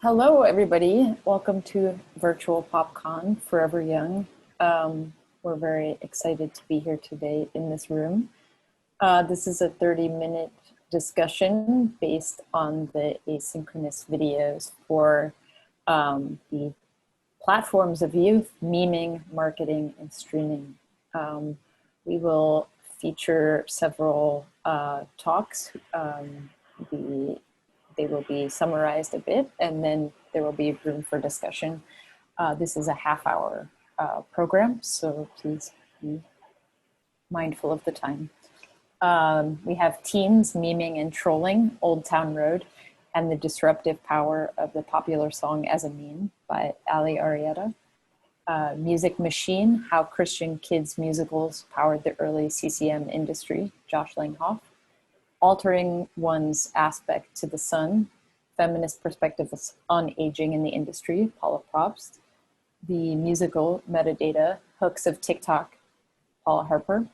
Hello, everybody. Welcome to Virtual PopCon Forever Young. We're very excited to be here today in this room. This is a 30-minute discussion based on the asynchronous videos for the platforms of youth, memeing, marketing, and streaming. We will feature several talks. They will be summarized a bit, and then there will be room for discussion. This is a half-hour program, so please be mindful of the time. We have teens memeing and trolling Old Town Road and the disruptive power of the popular song as a meme by Arrietta. Music Machine, How Christian Kids Musicals Powered the Early CCM Industry, Josh Langhoff. Altering One's Aspect to the Sun, Feminist Perspectives on Aging in the Industry, Paula Propst. The musical metadata, Hooks of TikTok, Paula Harper.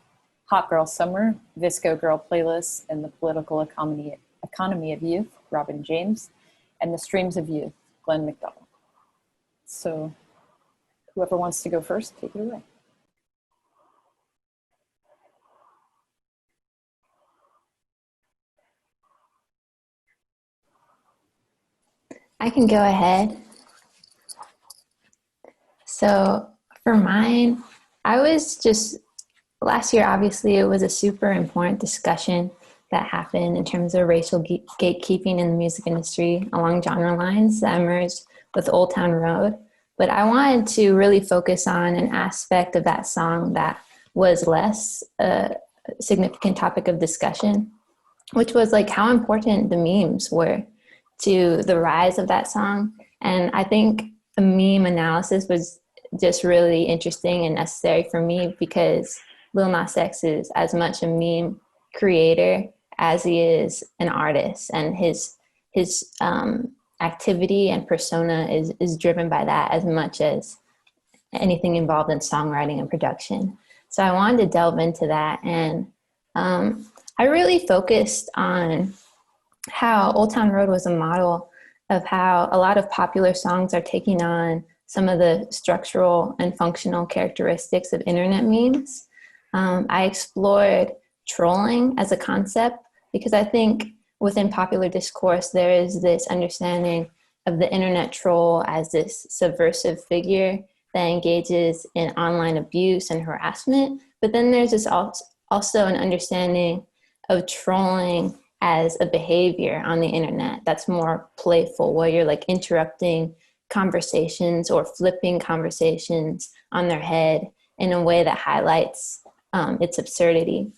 Hot Girl Summer, Visco Girl Playlists, and the Political Economy of Youth, Robin James. And the Streams of Youth, Glenn mcdonald. So whoever wants to go first, take it away. I can go ahead. So for mine, last year, obviously, it was a super important discussion that happened in terms of racial gatekeeping in the music industry along genre lines that emerged with Old Town Road. But I wanted to really focus on an aspect of that song that was less a significant topic of discussion, which was like how important the memes were to the rise of that song. And I think a meme analysis was just really interesting and necessary for me because Lil Nas X is as much a meme creator as he is an artist, and his activity and persona is driven by that as much as anything involved in songwriting and production. So I wanted to delve into that, and I really focused on how Old Town Road was a model of how a lot of popular songs are taking on some of the structural and functional characteristics of internet memes. I explored trolling as a concept because I think within popular discourse, there is this understanding of the internet troll as this subversive figure that engages in online abuse and harassment. But then there's this also an understanding of trolling as a behavior on the internet that's more playful, where you're like interrupting conversations or flipping conversations on their head in a way that highlights its absurdity.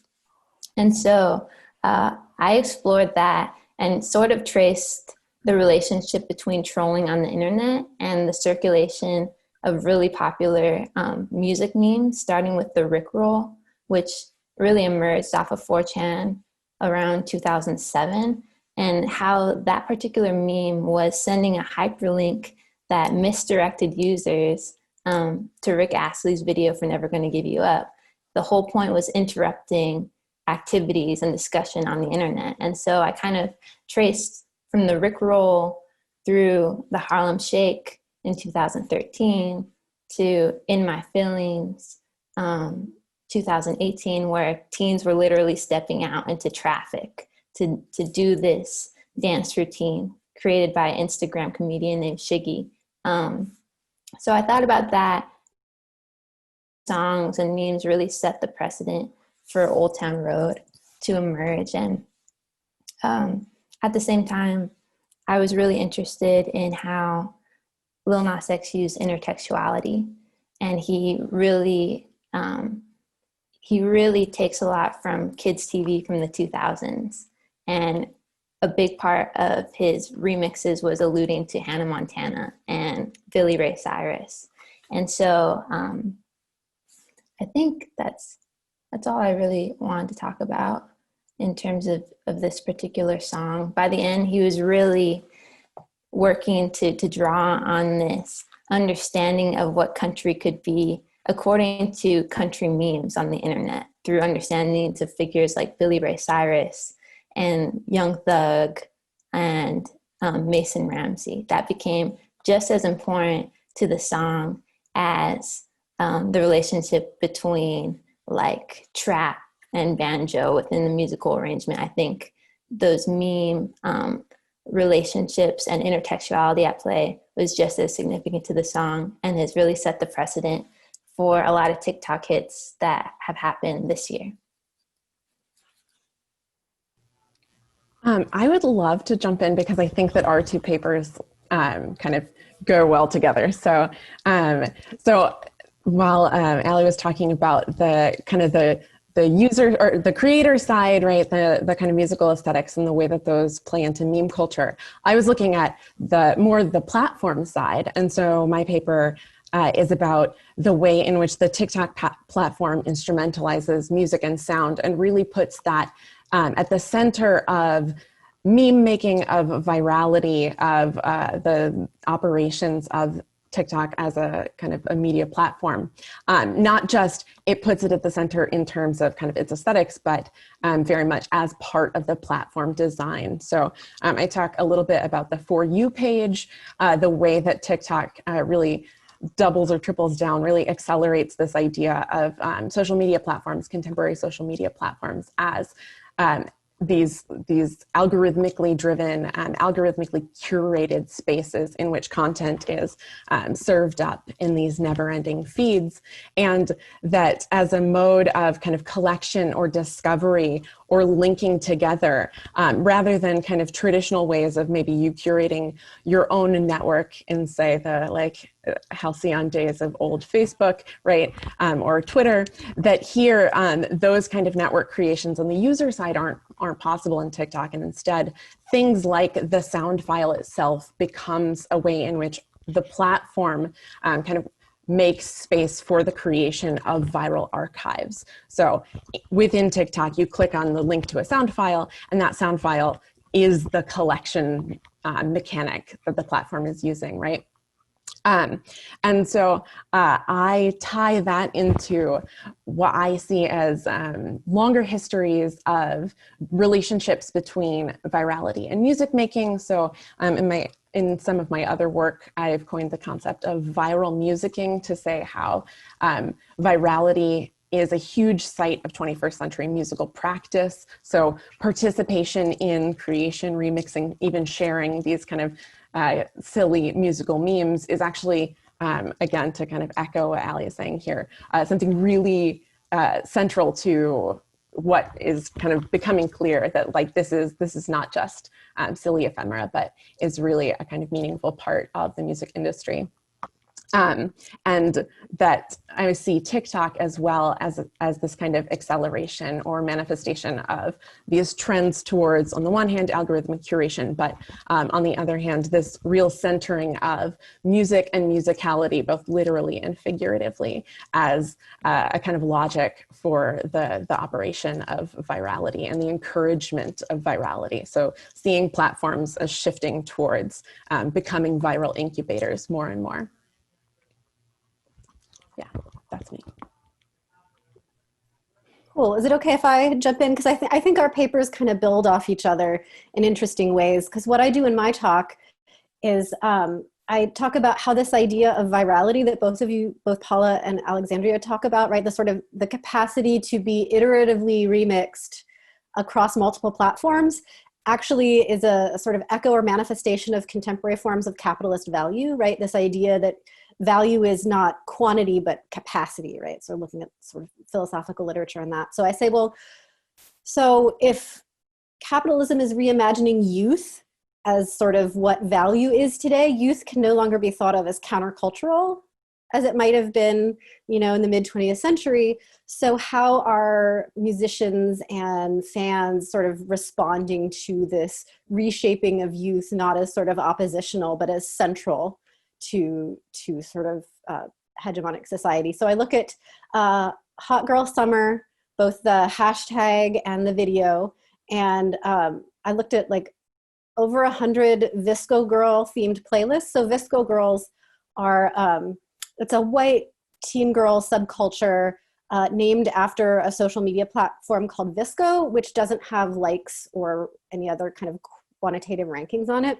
And so I explored that and sort of traced the relationship between trolling on the internet and the circulation of really popular music memes, starting with the Rickroll, which really emerged off of 4chan around 2007, and how that particular meme was sending a hyperlink that misdirected users to Rick Astley's video for Never Gonna Give You Up. The whole point was interrupting activities and discussion on the internet. And so I kind of traced from the Rickroll through the Harlem Shake in 2013 to In My Feelings, 2018, where teens were literally stepping out into traffic to do this dance routine created by an Instagram comedian named Shiggy. So I thought about that. Songs and memes really set the precedent for Old Town Road to emerge. And at the same time, I was really interested in how Lil Nas X used intertextuality. And he really takes a lot from kids' TV from the 2000s. And a big part of his remixes was alluding to Hannah Montana and Billy Ray Cyrus. And so I think that's all I really wanted to talk about in terms of this particular song. By the end, he was really working to draw on this understanding of what country could be according to country memes on the internet, through understanding of figures like Billy Ray Cyrus and Young Thug and Mason Ramsey. That became just as important to the song as the relationship between like trap and banjo within the musical arrangement. I think those meme relationships and intertextuality at play was just as significant to the song and has really set the precedent for a lot of TikTok hits that have happened this year. I would love to jump in because I think that our two papers kind of go well together. So while Ali was talking about the kind of the user or the creator side, right, the kind of musical aesthetics and the way that those play into meme culture, I was looking at the platform side. And so my paper is about the way in which the TikTok platform instrumentalizes music and sound and really puts that at the center of meme making, of virality, of the operations of TikTok as a kind of a media platform. Not just it puts it at the center in terms of kind of its aesthetics, but very much as part of the platform design. So I talk a little bit about the For You page, the way that TikTok really doubles or triples down, really accelerates this idea of social media platforms, contemporary social media platforms as these algorithmically driven, algorithmically curated spaces in which content is served up in these never-ending feeds, and that as a mode of kind of collection or discovery or linking together, rather than kind of traditional ways of maybe you curating your own network in, say, the like halcyon days of old Facebook, right, or Twitter, that here those kind of network creations on the user side aren't possible in TikTok, and instead things like the sound file itself becomes a way in which the platform kind of makes space for the creation of viral archives. So within TikTok, you click on the link to a sound file, and that sound file is the collection mechanic that the platform is using, right? And so I tie that into what I see as longer histories of relationships between virality and music making. So in some of my other work, I've coined the concept of viral musicking to say how virality is a huge site of 21st century musical practice. So participation in creation, remixing, even sharing these kind of silly musical memes is actually, again, to kind of echo what Ali is saying here, something really central to what is kind of becoming clear, that like this is not just silly ephemera, but is really a kind of meaningful part of the music industry. And that I see TikTok as well as this kind of acceleration or manifestation of these trends towards, on the one hand, algorithmic curation, but on the other hand, this real centering of music and musicality, both literally and figuratively, as a kind of logic for the operation of virality and the encouragement of virality. So seeing platforms as shifting towards becoming viral incubators more and more. Yeah, that's me. Cool. Is it okay if I jump in? Because I think our papers kind of build off each other in interesting ways. Because what I do in my talk is I talk about how this idea of virality that both of you, both Paula and Alexandria, talk about, right? The sort of the capacity to be iteratively remixed across multiple platforms actually is a sort of echo or manifestation of contemporary forms of capitalist value, right? This idea that value is not quantity, but capacity, right? So looking at sort of philosophical literature on that. So I say, well, so if capitalism is reimagining youth as sort of what value is today, youth can no longer be thought of as countercultural as it might have been, you know, in the mid 20th century. So how are musicians and fans sort of responding to this reshaping of youth, not as sort of oppositional, but as central to sort of hegemonic society? So I look at Hot Girl Summer, both the hashtag and the video, and I looked at like over 100 Visco Girl themed playlists. So Visco Girls are, it's a white teen girl subculture named after a social media platform called Visco, which doesn't have likes or any other kind of quantitative rankings on it.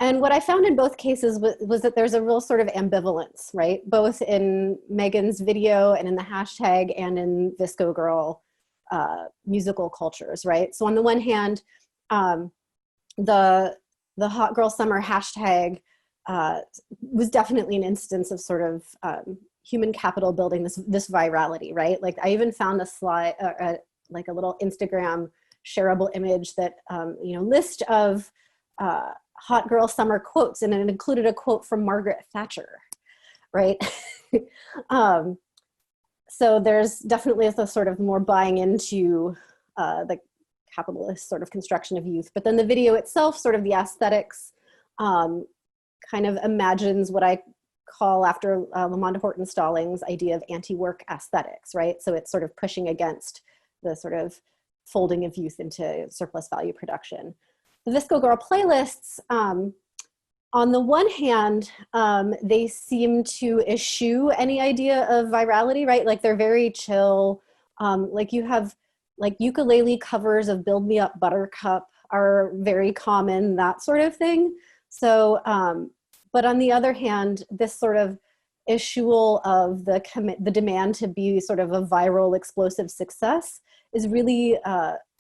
And what I found in both cases was that there's a real sort of ambivalence, right? Both in Megan's video and in the hashtag and in Visco Girl musical cultures, right? So on the one hand, the Hot Girl Summer hashtag was definitely an instance of sort of human capital building this virality, right? Like I even found a slide, like a little Instagram shareable image that, list of Hot Girl Summer quotes, and it included a quote from Margaret Thatcher, right? So there's definitely a sort of more buying into the capitalist sort of construction of youth. But then the video itself, sort of the aesthetics, kind of imagines what I call, after Lamonda Horton-Stallings' idea of anti-work aesthetics, right? So it's sort of pushing against the sort of folding of youth into surplus value production. The Visco Girl playlists, on the one hand, they seem to eschew any idea of virality, right? Like they're very chill. Like you have like ukulele covers of Build Me Up Buttercup are very common, that sort of thing. So, but on the other hand, this sort of eschewal of the demand to be sort of a viral explosive success is really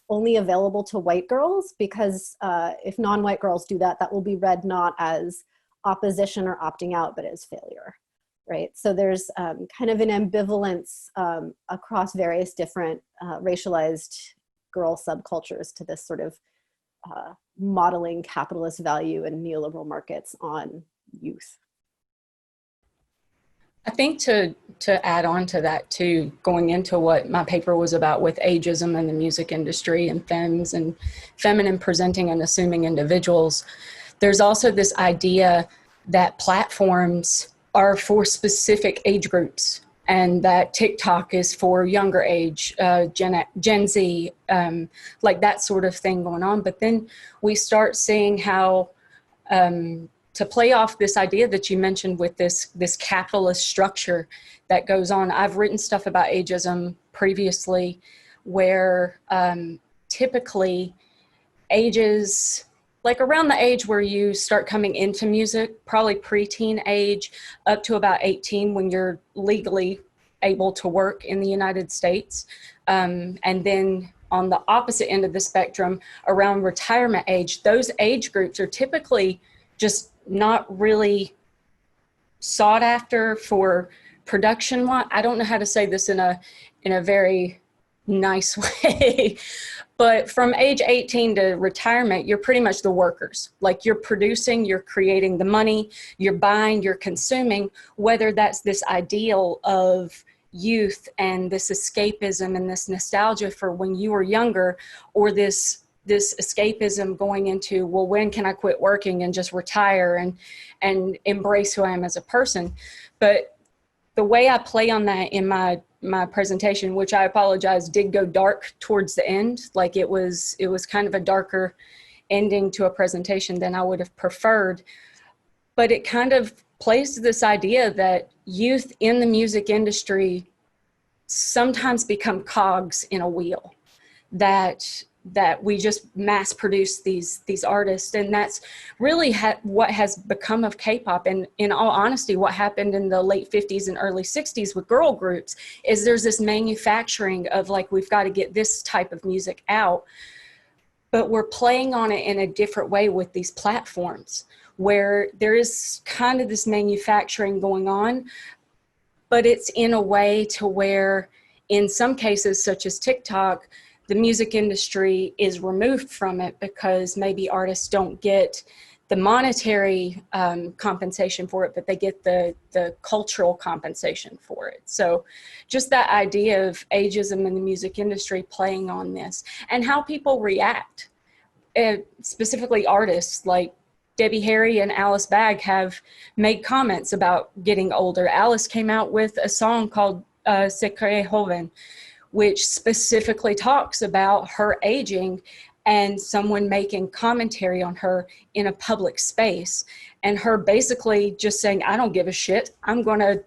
only available to white girls, because if non-white girls do that, that will be read not as opposition or opting out, but as failure, right? So there's kind of an ambivalence across various different racialized girl subcultures to this sort of modeling capitalist value and neoliberal markets on youth. I think to add on to that too, going into what my paper was about with ageism in the music industry and femmes and feminine presenting and assuming individuals, there's also this idea that platforms are for specific age groups, and that TikTok is for younger age, Gen Z, like that sort of thing going on. But then we start seeing how, to play off this idea that you mentioned with this capitalist structure that goes on. I've written stuff about ageism previously, where typically ages, like around the age where you start coming into music, probably preteen age, up to about 18 when you're legally able to work in the United States. And then on the opposite end of the spectrum, around retirement age, those age groups are typically just not really sought after for production. I don't know how to say this in a very nice way, but from age 18 to retirement, you're pretty much the workers. Like you're producing, you're creating the money, you're buying, you're consuming, whether that's this ideal of youth and this escapism and this nostalgia for when you were younger, or this escapism going into, well, when can I quit working and just retire and embrace who I am as a person? But the way I play on that in my presentation, which I apologize, did go dark towards the end. Like it was kind of a darker ending to a presentation than I would have preferred. But it kind of plays to this idea that youth in the music industry sometimes become cogs in a wheel, that we just mass produce these artists. And that's really what has become of K-pop. And in all honesty, what happened in the late 50s and early 60s with girl groups is there's this manufacturing of like, we've got to get this type of music out, but we're playing on it in a different way with these platforms, where there is kind of this manufacturing going on, but it's in a way to where in some cases, such as TikTok, the music industry is removed from it because maybe artists don't get the monetary compensation for it, but they get the cultural compensation for it. So just that idea of ageism in the music industry playing on this and how people react, specifically artists like Debbie Harry and Alice Bagg have made comments about getting older. Alice came out with a song called Secret Joven, which specifically talks about her aging and someone making commentary on her in a public space, and her basically just saying, I don't give a shit, I'm going to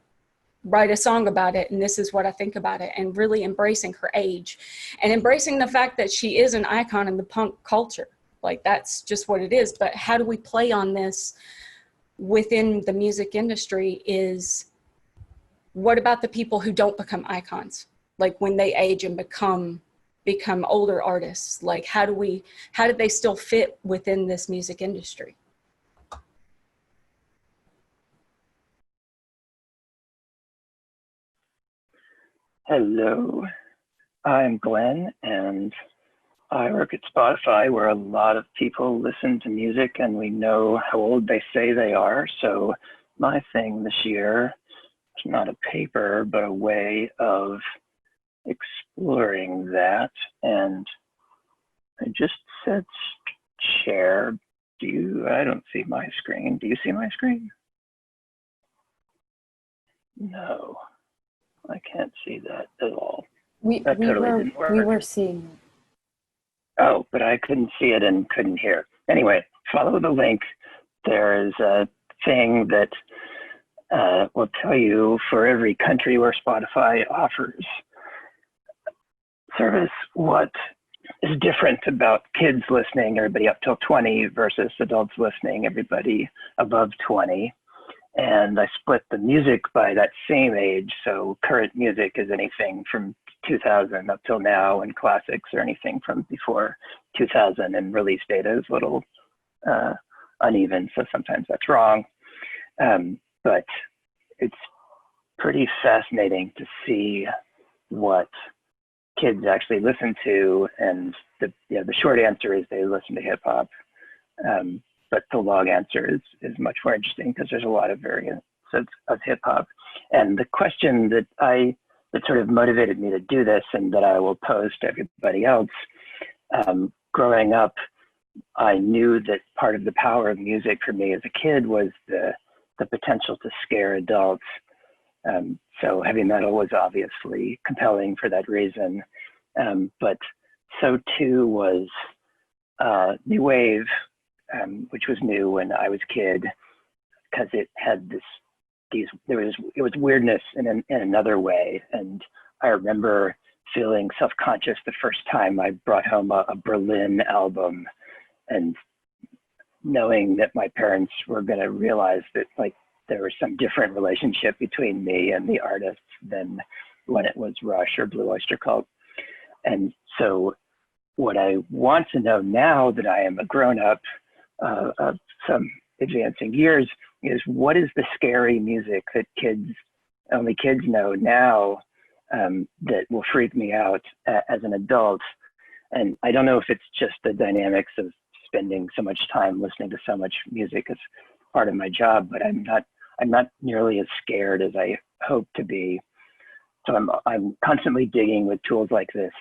write a song about it, and this is what I think about it, and really embracing her age and embracing the fact that she is an icon in the punk culture. Like, that's just what it is. But how do we play on this within the music industry is, what about the people who don't become icons? Like, when they age and become older artists, like, how do they still fit within this music industry? Hello, I'm Glenn, and I work at Spotify, where a lot of people listen to music and we know how old they say they are. So my thing this year is not a paper, but a way of exploring that. And I just said share. I don't see my screen. Do you see my screen? No, I can't see that at all. We were seeing. Oh, but I couldn't see it and couldn't hear. Anyway, follow the link. There is a thing that will tell you for every country where Spotify offers service what is different about kids listening, everybody up till 20, versus adults listening, everybody above 20. And I split the music by that same age. So current music is anything from 2000 up till now, and classics are anything from before 2000, and release data is a little uneven, so sometimes that's wrong. But it's pretty fascinating to see what kids actually listen to, and the short answer is they listen to hip hop. But the long answer is much more interesting, because there's a lot of variants of hip hop. And the question that sort of motivated me to do this, and that I will pose to everybody else, growing up, I knew that part of the power of music for me as a kid was the potential to scare adults. So heavy metal was obviously compelling for that reason. But so too was New Wave, which was new when I was a kid, because it had it was weirdness in another way. And I remember feeling self-conscious the first time I brought home a Berlin album, and knowing that my parents were going to realize that, like, there was some different relationship between me and the artists than when it was Rush or Blue Oyster Cult. And so what I want to know now that I am a grown-up of some advancing years is, what is the scary music that only kids know now, that will freak me out as an adult? And I don't know if it's just the dynamics of spending so much time listening to so much music as part of my job, but I'm not nearly as scared as I hope to be. So I'm constantly digging with tools like this,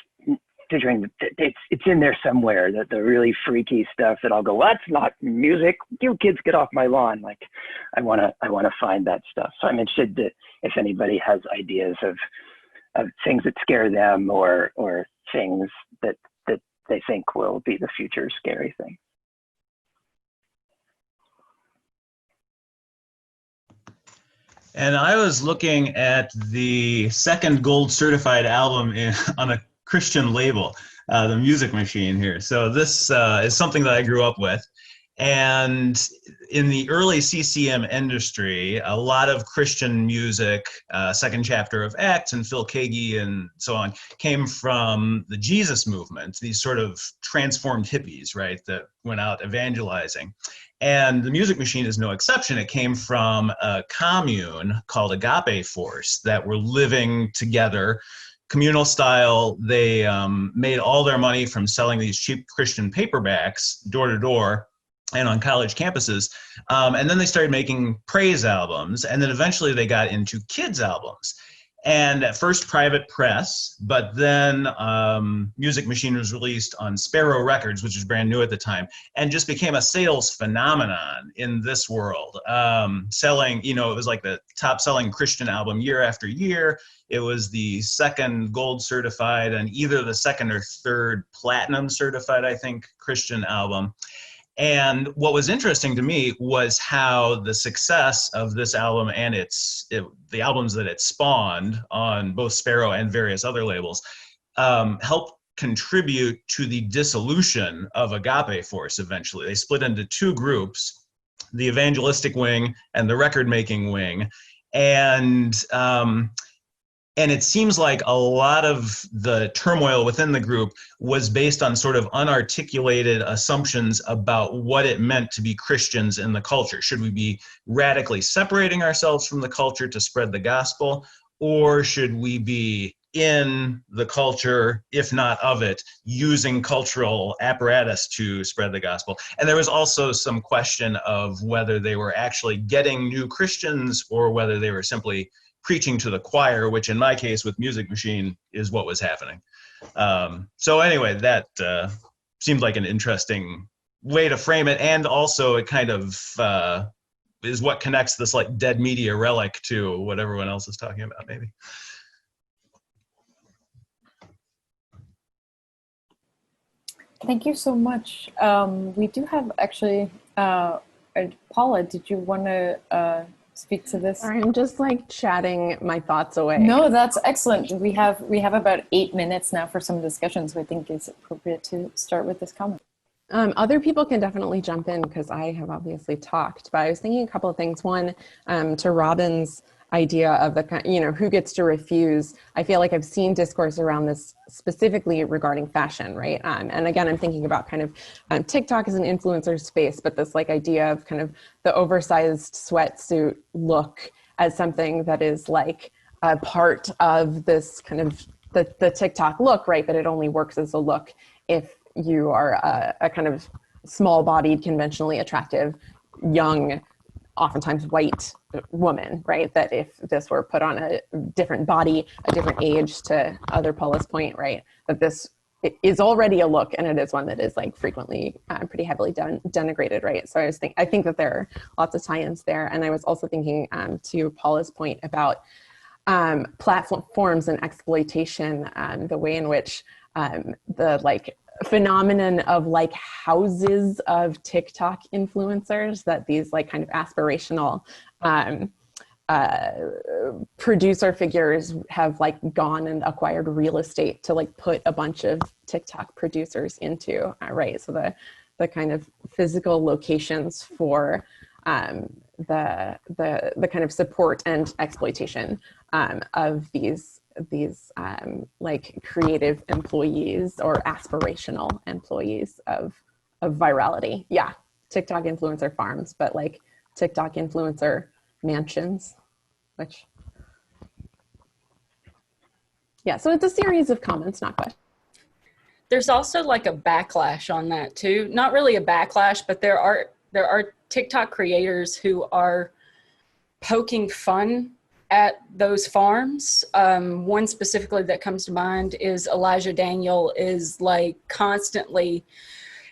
figuring that it's in there somewhere, that the really freaky stuff that I'll go, well, that's not music, you kids get off my lawn. Like, I want to find that stuff. So I'm interested if anybody has ideas of things that scare them, or things that they think will be the future scary thing. And I was looking at the second gold certified album on a Christian label, the Music Machine here. So this is something that I grew up with. And in the early CCM industry, a lot of Christian music, Second Chapter of Acts and Phil Keaggy and so on, came from the Jesus movement, these sort of transformed hippies, right, that went out evangelizing. And the Music Machine is no exception. It came from a commune called Agape Force that were living together, communal style. They made all their money from selling these cheap Christian paperbacks door to door and on college campuses. And then they started making praise albums. And then eventually they got into kids albums. And at first private press, but then Music Machine was released on Sparrow Records, which was brand new at the time, and just became a sales phenomenon in this world. Selling, it was like the top selling Christian album year after year. It was the second gold certified and either the second or third platinum certified, I think, Christian album. And what was interesting to me was how the success of this album and the albums that it spawned on both Sparrow and various other labels helped contribute to the dissolution of Agape Force eventually. They split into two groups, the evangelistic wing and the record-making wing. And it seems like a lot of the turmoil within the group was based on sort of unarticulated assumptions about what it meant to be Christians in the culture. Should we be radically separating ourselves from the culture to spread the gospel, or should we be in the culture, if not of it, using cultural apparatus to spread the gospel? And there was also some question of whether they were actually getting new Christians or whether they were simply preaching to the choir, which in my case with Music Machine is what was happening. So anyway, that seemed like an interesting way to frame it, and also it kind of is what connects this like dead media relic to what everyone else is talking about, maybe. Thank you so much. We do have actually, Paula, did you want to speak to this? I'm just like chatting my thoughts away. No, that's excellent. We have about 8 minutes now for some discussions. So I think it's appropriate to start with this comment. Other people can definitely jump in because I have obviously talked, but I was thinking a couple of things. One, to Robin's idea of the, you know, who gets to refuse. I feel like I've seen discourse around this specifically regarding fashion, right? And again, I'm thinking about kind of TikTok as an influencer space, but this like idea of kind of the oversized sweatsuit look as something that is like a part of this kind of the TikTok look, right? But it only works as a look if you are a kind of small-bodied, conventionally attractive, young, oftentimes white woman, right? That if this were put on a different body, a different age, to other Paula's point, right? That this is already a look, and it is one that is like frequently pretty heavily denigrated, right? So I think that there are lots of tie-ins there. And I was also thinking to Paula's point about platforms and exploitation, the way in which the like phenomenon of like houses of TikTok influencers, that these like kind of aspirational producer figures have like gone and acquired real estate to like put a bunch of TikTok producers into, right? So the kind of physical locations for the kind of support and exploitation of these like creative employees or aspirational employees of virality. Yeah, TikTok influencer farms, but like TikTok influencer mansions, which, yeah, so it's a series of comments, not questions. There's also like a backlash on that too. Not really a backlash, but there are TikTok creators who are poking fun at those farms. One specifically that comes to mind is Elijah Daniel is like constantly,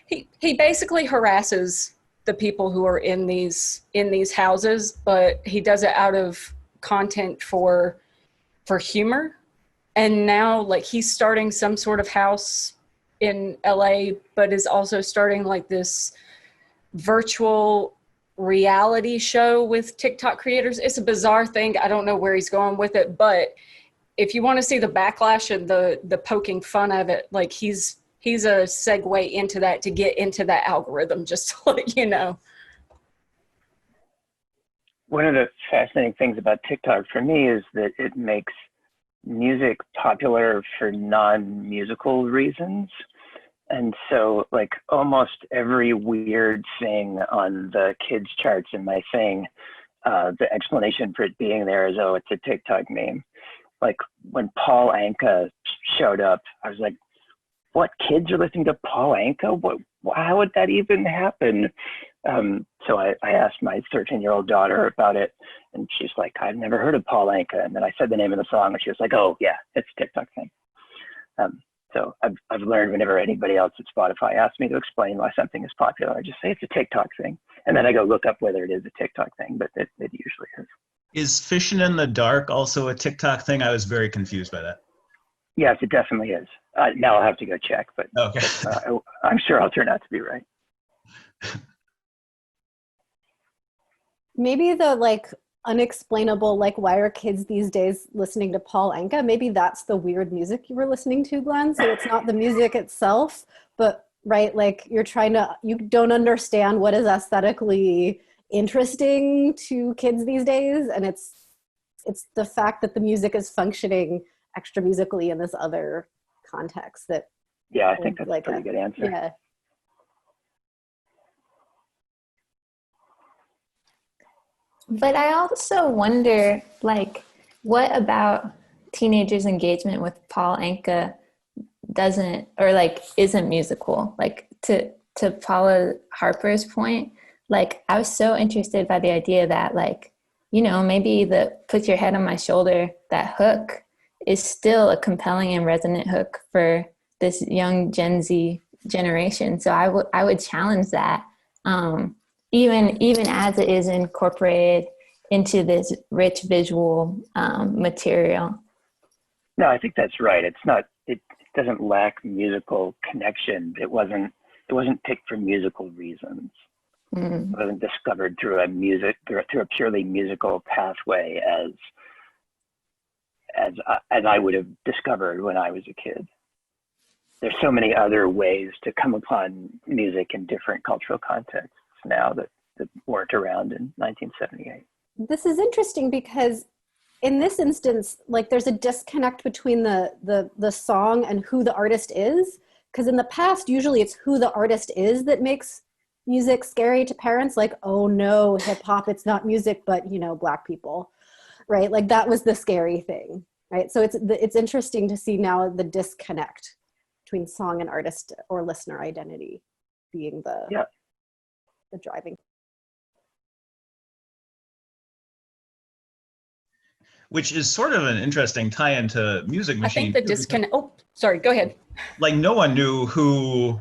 he basically harasses the people who are in these houses, but he does it out of content for humor. And now like he's starting some sort of house in LA, but is also starting like this virtual reality show with TikTok creators. It's a bizarre thing. I don't know where he's going with it, but if you want to see the backlash and the poking fun of it, like he's a segue into that to get into that algorithm, just to let you know. One of the fascinating things about TikTok for me is that it makes music popular for non-musical reasons. And so like almost every weird thing on the kids charts in my thing, the explanation for it being there is, oh, it's a TikTok meme. Like when Paul Anka showed up, I was like, what, kids are listening to Paul Anka? How would that even happen? So I asked my 13-year-old daughter about it, and she's like, I've never heard of Paul Anka. And then I said the name of the song, and she was like, oh yeah, it's a TikTok thing. So I've learned whenever anybody else at Spotify asks me to explain why something is popular, I just say it's a TikTok thing. And then I go look up whether it is a TikTok thing, but it usually is. Is fishing in the dark also a TikTok thing? I was very confused by that. Yes, it definitely is. Now I'll have to go check, but, okay. but I'm sure I'll turn out to be right. Maybe the like unexplainable, like, why are kids these days listening to Paul Anka? Maybe that's the weird music you were listening to, Glenn. So it's not the music itself, but right, like you don't understand what is aesthetically interesting to kids these days, and it's the fact that the music is functioning extra musically in this other context that. Yeah, I think that's like a pretty good answer. Yeah. But I also wonder, like, what about teenagers' engagement with Paul Anka doesn't, or like isn't musical? Like, to Paula Harper's point, like, I was so interested by the idea that, like, you know, maybe the "put your head on my shoulder," that hook is still a compelling and resonant hook for this young Gen Z generation. So I would challenge that, even as it is incorporated into this rich visual material. No, I think that's right. It doesn't lack musical connection. It wasn't picked for musical reasons. It wasn't discovered through a purely musical pathway as I would have discovered when I was a kid. There's so many other ways to come upon music in different cultural contexts now that weren't around in 1978. This is interesting because in this instance, like, there's a disconnect between the song and who the artist is. Because in the past, usually it's who the artist is that makes music scary to parents. Like, oh no, hip hop, it's not music, but, you know, Black people, right? Like, that was the scary thing, right? So it's interesting to see now the disconnect between song and artist or listener identity being the driving. Which is sort of an interesting tie-in to Music Machine. I think the disconnect. Oh, sorry. Go ahead. Like, no one knew who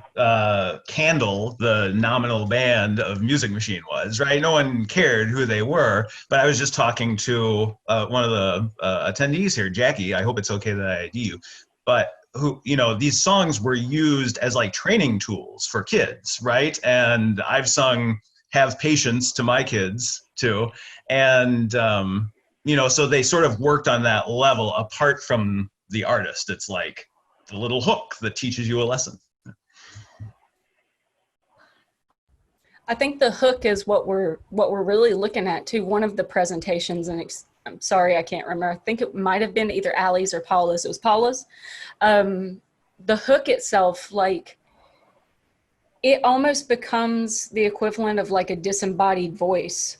Candle, the nominal band of Music Machine, was, right? No one cared who they were. But I was just talking to one of the attendees here, Jackie. I hope it's okay that I ID you. But who, you know, these songs were used as like training tools for kids, right? And I've sung "Have Patience" to my kids too, and you know, so they sort of worked on that level apart from the artist. It's like the little hook that teaches you a lesson. I think the hook is what we're really looking at too. One of the presentations, and I'm sorry, I can't remember. I think it might have been either Allie's or Paula's. It was Paula's. The hook itself, like, it almost becomes the equivalent of like a disembodied voice.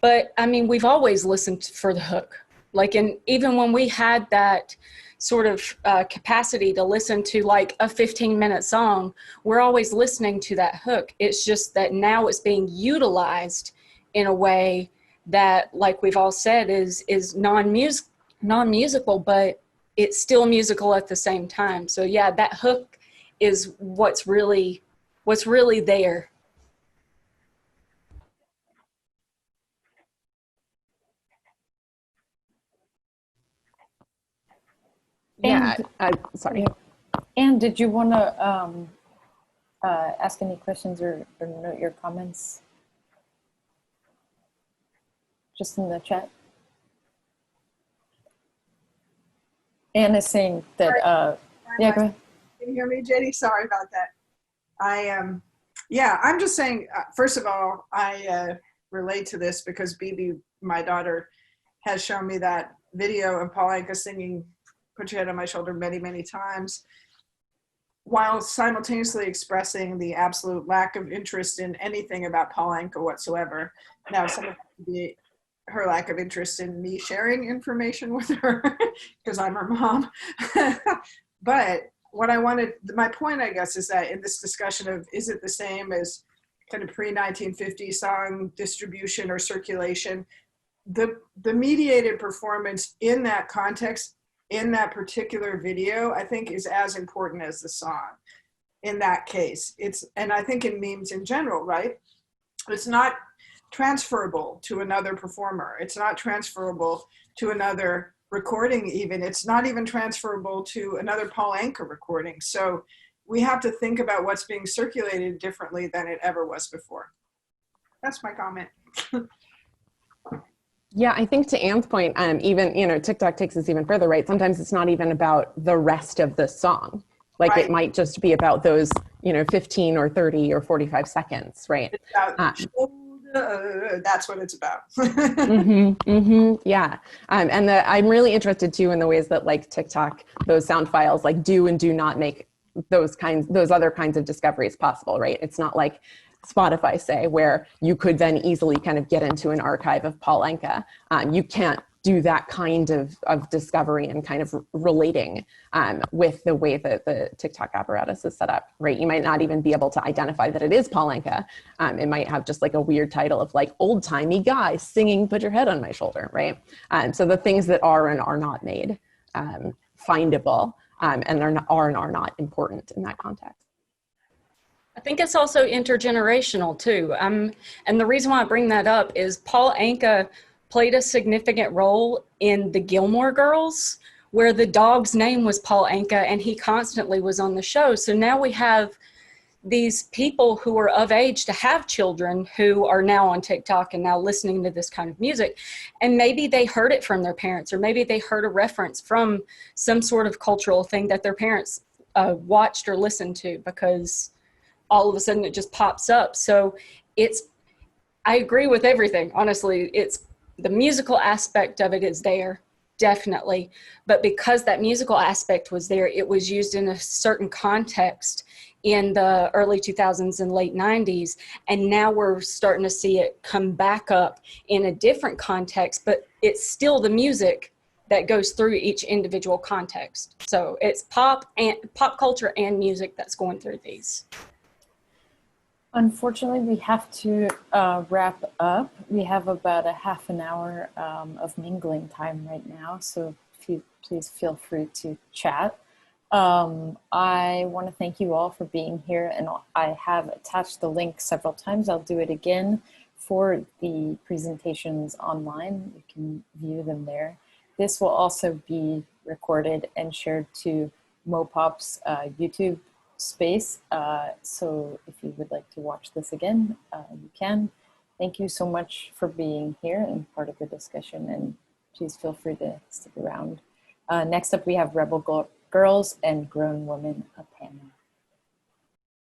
But I mean, we've always listened for the hook. Like, and even when we had that sort of capacity to listen to like a 15-minute song, we're always listening to that hook. It's just that now it's being utilized in a way that, like we've all said, is non-musical, but it's still musical at the same time. So yeah, that hook is what's really there. Yeah, sorry. And did you want to ask any questions or note your comments? Just in the chat. Anne is saying that, yeah, go ahead. Can you hear me, JD? Sorry about that. Yeah, I'm just saying, first of all, I relate to this because Bibi, my daughter, has shown me that video of Paul Anka singing "Put Your Head on My Shoulder" many, many times, while simultaneously expressing the absolute lack of interest in anything about Paul Anka whatsoever. Now, some of it could be her lack of interest in me sharing information with her because I'm her mom. But what my point, I guess, is that in this discussion of, is it the same as kind of pre-1950 song distribution or circulation, the mediated performance in that context, in that particular video, I think is as important as the song in that case. And I think in memes in general, right? It's not transferable to another performer. It's not transferable to another recording even. It's not even transferable to another Paul Anka recording. So we have to think about what's being circulated differently than it ever was before. That's my comment. Yeah, I think to Anne's point, even, TikTok takes us even further, right? Sometimes it's not even about the rest of the song. Like Right. it might just be about those, 15 or 30 or 45 seconds, right? It's about that's what it's about. Yeah. And I'm really interested too in the ways that like TikTok, those sound files like do and do not make those other kinds of discoveries possible, right? It's not like Spotify, say, where you could then easily kind of get into an archive of Paul Anka. You can't do that kind of discovery and kind of relating with the way that the TikTok apparatus is set up, right? You might not even be able to identify that it is Paul Anka. It might have just like a weird title of like old-timey guy singing "Put Your Head on My Shoulder," right? So the things that are and are not made findable and are and are not important in that context. I think it's also intergenerational too. And the reason why I bring that up is Paul Anka played a significant role in the Gilmore Girls, where the dog's name was Paul Anka and he constantly was on the show. So now we have these people who are of age to have children who are now on TikTok and now listening to this kind of music. And maybe they heard it from their parents, or maybe they heard a reference from some sort of cultural thing that their parents watched or listened to, because all of a sudden it just pops up. So I agree with everything. Honestly, it's the musical aspect of it is there, definitely. But because that musical aspect was there, it was used in a certain context in the early 2000s and late 90s. And now we're starting to see it come back up in a different context, but it's still the music that goes through each individual context. So it's pop culture and music that's going through these. Unfortunately, we have to wrap up. We have about a half an hour of mingling time right now, so please feel free to chat. I want to thank you all for being here, and I have attached the link several times. I'll do it again for the presentations online. You can view them there. This will also be recorded and shared to Mopop's YouTube space. So if you would like to watch this again, you can. Thank you so much for being here and part of the discussion, and please feel free to stick around. Next up, we have Rebel Girls and Grown Women, a panel.